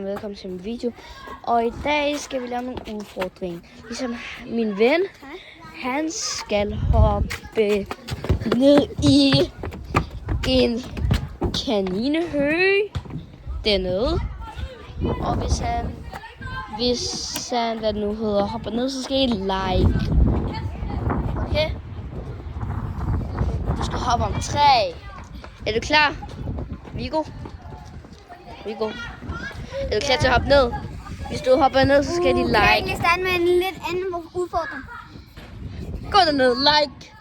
Velkommen til min video. Og i dag skal vi lave nogle udfordringer. Ligesom min ven, han skal hoppe ned i en kaninehø dernede. Og hvis han hvad det nu hedder, hopper ned, så skal I like. Okay? Du skal hoppe om 3. Er du klar? Viggo? Er du klar til at hoppe ned? Hvis du hopper ned, så skal de like. Kan jeg starte med en lidt anden udfordring? Gå derned, like.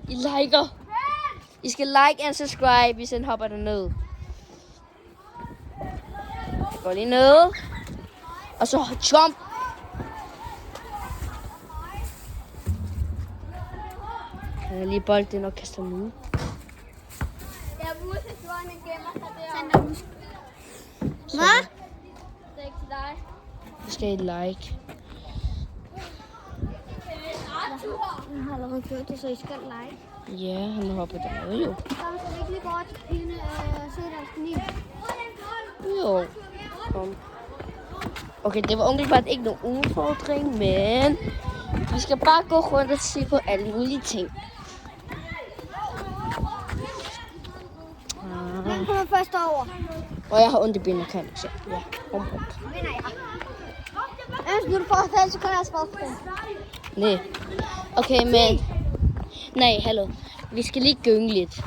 I liker. I skal like and subscribe, hvis han hopper derned. Gå lige ned. Og så jump. Kan jeg lige bolde den og kaste den ud? Jeg burde have gjort en gemmer sig der. Hvad? Det er ikke til dig. Så skal I like. Jeg har allerede gjort det, så I skal like. Ja, han hopper dernede jo. Så skal vi ikke lige gå over til pigen og se deres kanin. Jo. Kom. Okay, det var umiddelbart ikke nogen udfordring, men vi skal bare gå rundt og se på alle mulige ting. Hvem kommer først over? Og jeg har ondt i benene, kan jeg se. Ja, rundt. Vinder jeg. Hvis du får fælde, så kan jeg også få den. Nej. Okay, men... Nej, hallo. Vi skal lige gynge lidt.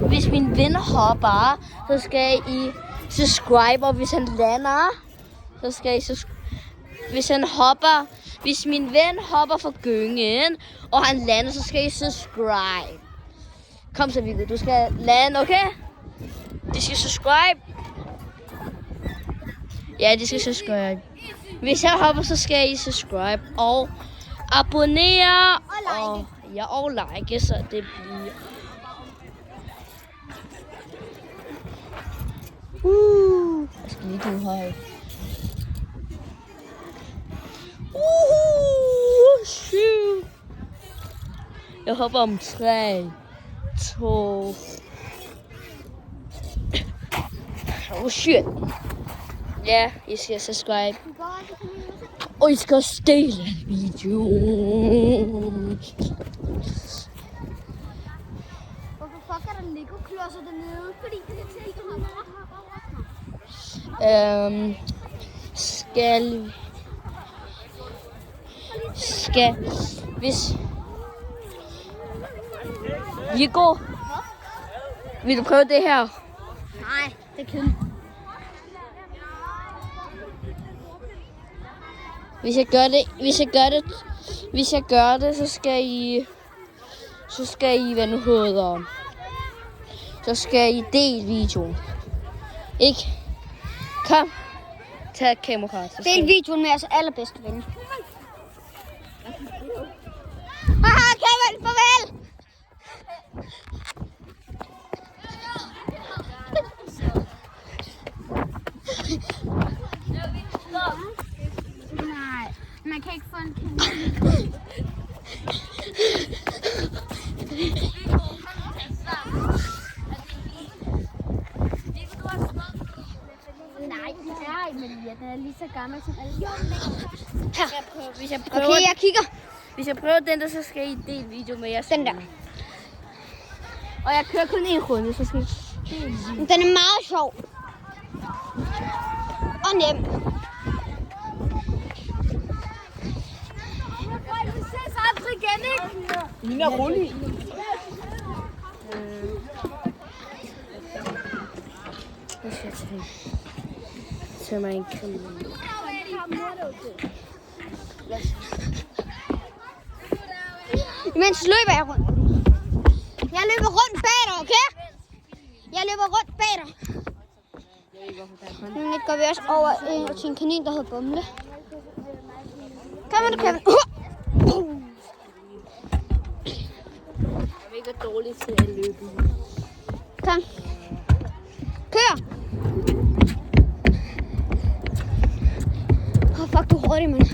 Hvis min ven hopper, så skal I subscribe, og hvis han lander, så skal I hvis min ven hopper fra gyngen, og han lander, så skal I subscribe. Kom så, Viggo, du skal lande, okay? De skal subscribe. Ja, de skal subscribe. Hvis jeg hopper, så skal I subscribe og abonnere. Og like, så det bliver... Jeg skal lige gå høj. Shoot. Jeg hopper om 3, 2... Oh shit. Ja, I skal subscribe. Og I skal stille videoen. Hvorfor fuck er der Lego-klodser dernede? Fordi det er til, hvis Viggo, vil du prøve det her? Nej, det er kedeligt. Hvis jeg gør det, så skal I hvad nu hedder, så skal I dele videoen. Ikke? Kom. Tag et kamera. Del videoen med jeres allerbedste venner. Haha, Kevin, farvel! Nej, man kan ikke få en kanin. Den er lige så gammel som alle. Okay, jeg kigger. Hvis jeg prøver den der, så skal I dele video med jeres. Den der. Og jeg kører kun en runde, så skal I... Den er meget sjov. Og nem. Vi ses aldrig igen, ikke? Nina, rolig. Hvad skal jeg tage? Tag mig en kanin. Imens løber jeg rundt. Jeg løber rundt bag dig, okay? Jeg løber rundt bag dig. Nu går vi også over til en kanin, der hedder Bumle. Kom med, du Kevin. Jeg er ikke dårlig til at løbe. Kom. Kør. Fuck, du er hurtig, mand.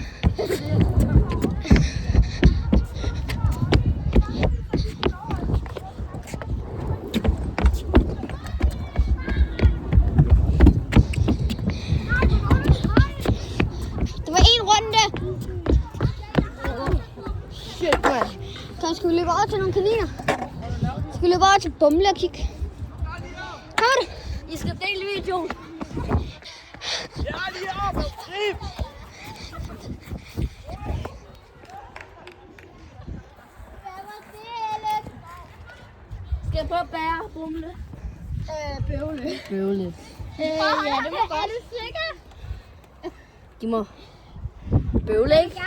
kaniner. Skal vi løbe over til Bumle og kigge? Kommer du? I skal dele videoen. Ja, lige op og grib! Skal jeg prøve at bære Bumle? Bøvle. Bøvle. Ja, det må godt. Er du sikker? De må bøvle, ikke? Kan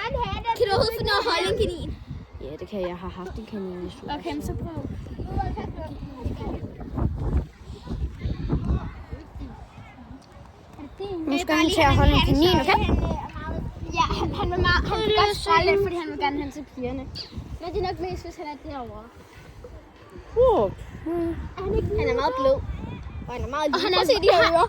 du overhovedet finde noget at holde en kanin? Ja, det kan jeg. Jeg har haft en kanin i Sverige. Okay, så prøv. Nu skal han til at holde en kanin, okay? Ja, han vil godt sprælle lidt, fordi han vil gerne hen til pigerne. Men det er nok mest, hvis han er derovre. Han er meget blød. Og han er meget lille.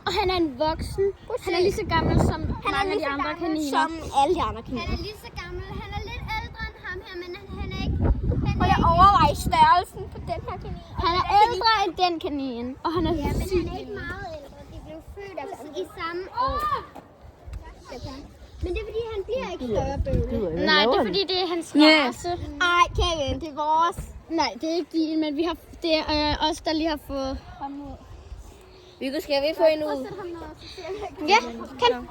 Og han er en voksen. Han er lige så gammel som mange af de andre kaniner. Som alle de andre kaniner. Han er lige så gammel. Han er lidt ældre end ham her, men han er ikke... Og jeg overvejer størrelsen på den her kanin. Han er ældre end den kanin. Og han er men han er ikke meget ældre. De blev født i samme år. Men det er fordi, han bliver ikke større bøvle. Nej, det er fordi, det er hans race. Ej, Kevin, det er vores. Nej, det er ikke din, men det er os, der lige har fået ham ud. Viggo, skal vi få en ud? Ja, kan.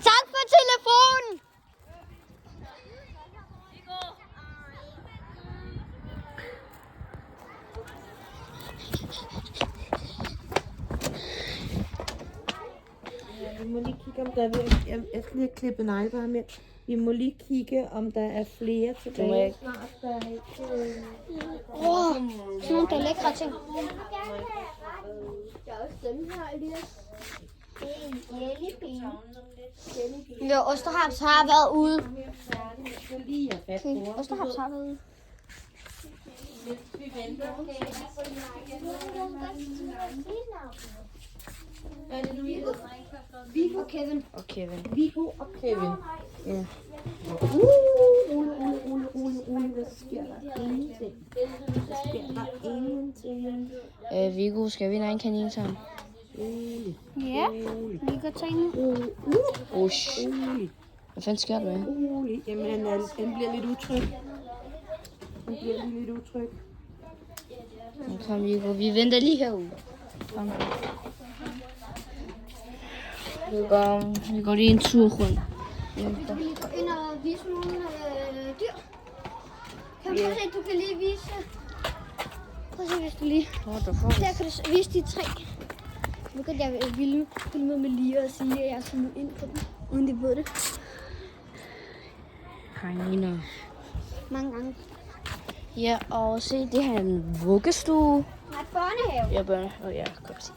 Tak for telefonen. Vi må lige kigge, om der er ved. Jeg skal lige have klippet neglebare med. Vi må lige kigge, om der er flere tilbage. Snart der er ikke... Sådan nogle der lækre ting. Der er også dem her, Elias. Det er en jellybean. Jo, Osterhaps har været ude. Okay, Osterhaps har været ude. Viggo og Kevin. Og Kevin. Viggo og Kevin. Ja. Rolig. Hvad sker der? Ingenting. Der sker der ingenting. Viggo, skal vi have en kanin sammen? Ja, vi kan tage en. Ush. Hvad fanden sker der med? Rolig. Jamen, han bliver lidt utryg. Nu kom Viggo. Vi venter lige herude. Kom. Vi går lige en tur rundt. Vi kan lige gå ind og vise nogle dyr. Kan du prøve at se, du kan lige vise... Prøv at se, hvis du lige... Der kan du vise de 3. Nu kan jeg filme med lige og sige, at jeg har zoomet ind på dem, uden de ved det. Kaniner. Mange gange. Ja, og se, det her er en vuggestue. Nej, børnehave. Ja, børnehave. Ja, kom se.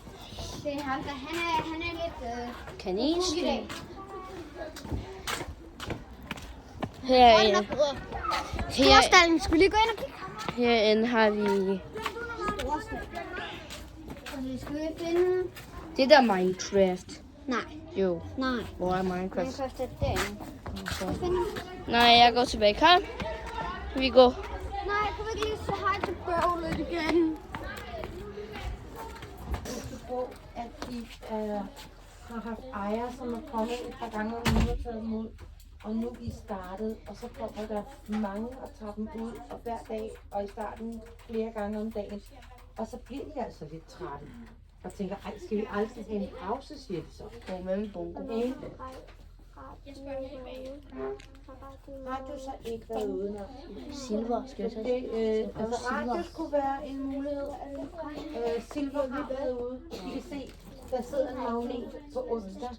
Det er ham, der han er lidt... Kaninstue. Herinde. Storstallen. Skal vi lige gå ind og kigge? Herinde har vi... Storstallen. Og så skal vi finde... Det der Minecraft. Nej. Jo. Nej. Hvor er Minecraft? Minecraft er derinde. Nej, jeg går tilbage. Kom. Vi går. Nej, kan vi ikke lige sige hej til bøvlet igen? At de har haft ejere, som er kommet et par gange om ugen og taget dem ud. Og nu er de startet, og så kommer der mange og tager dem ud, og hver dag, og i starten flere gange om dagen. Og så bliver de altså lidt trætte. Og tænker, ej, skal vi aldrig have en pause, siger de så. Gå med en bunke. Har du så ikke været ude nok? Silver, skal vi tage? Altså radio skulle være en mulighed. Silver har været ude. Vi kan se, der sidder en magnet på onsdag.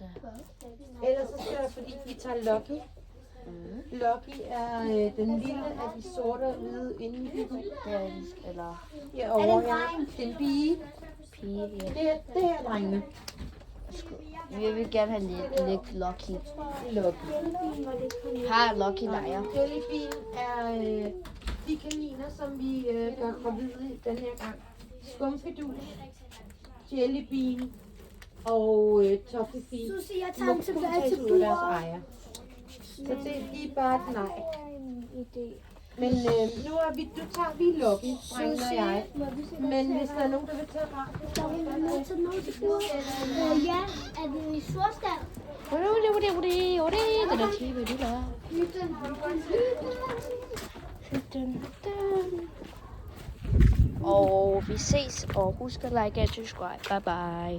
Ellers så skal der, fordi vi tager Lucky. Lucky er den lille af de sorte og hvide inde i byen. Eller Herovre, ja. Den pige. pige, ja. Det er drengene. Vi vil gerne have lidt Lucky. Lucky. Har Lucky lejer. Jellybean er de kaniner, som vi gør gravide den her gang. Skumfidus, Jellybean og Toffifee. Susie, jeg tager dem tilbage til ud af deres ejer. Så det er lige bare et nej. Men nu er vi, tager vi Lucky, drengen og jeg. Men hvis der er nogen, der vil tage radio. Ja, er det i Sorstad? Det der tv, det der. Vi ses, og husk at like og subscribe. Bye bye.